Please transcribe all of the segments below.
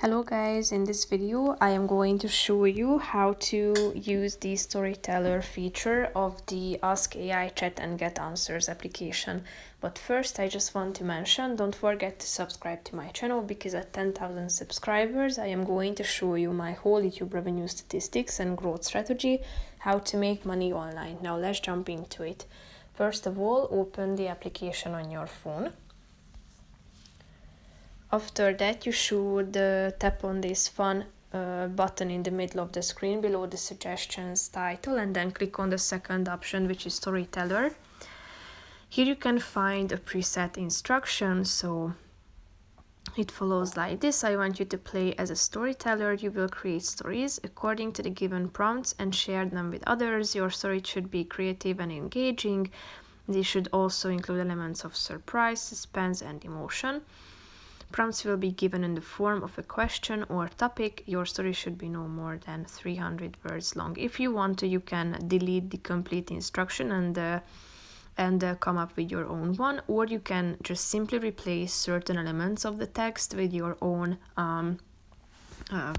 Hello guys, in this video I am going to show you how to use the storyteller feature of the Ask AI Chat and Get Answers application. But first I just want to mention, don't forget to subscribe to my channel because at 10,000 subscribers I am going to show you my whole YouTube revenue statistics and growth strategy, how to make money online. Now let's jump into it. First of all, open the application on your phone. After that, you should tap on this fun button in the middle of the screen below the suggestions title and then click on the second option, which is storyteller. Here you can find a preset instruction, so it follows like this. I want you to play as a storyteller. You will create stories according to the given prompts and share them with others. Your story should be creative and engaging. They should also include elements of surprise, suspense, and emotion. Prompts will be given in the form of a question or topic. Your story should be no more than 300 words long. If you want to, you can delete the complete instruction and come up with your own one, or you can just simply replace certain elements of the text with your own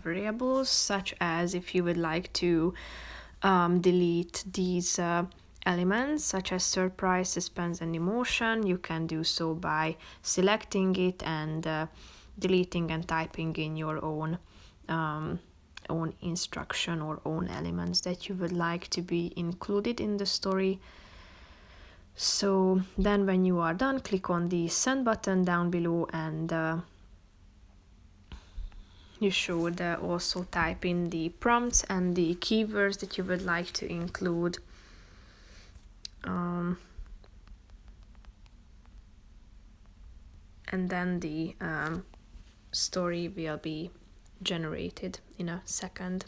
variables, such as if you would like to delete these elements such as surprise, suspense, and emotion, you can do so by selecting it and deleting and typing in your own instruction or own elements that you would like to be included in the story. So then when you are done, click on the send button down below and you should also type in the prompts and the keywords that you would like to include. And then the story will be generated in a second.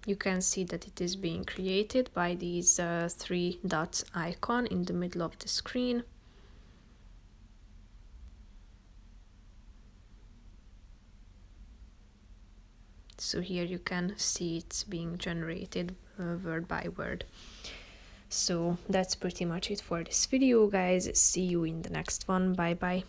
You can see that it is being created by these three dots icon in the middle of the screen. So here you can see it's being generated word by word. So that's pretty much it for this video, guys. See you in the next one. Bye bye.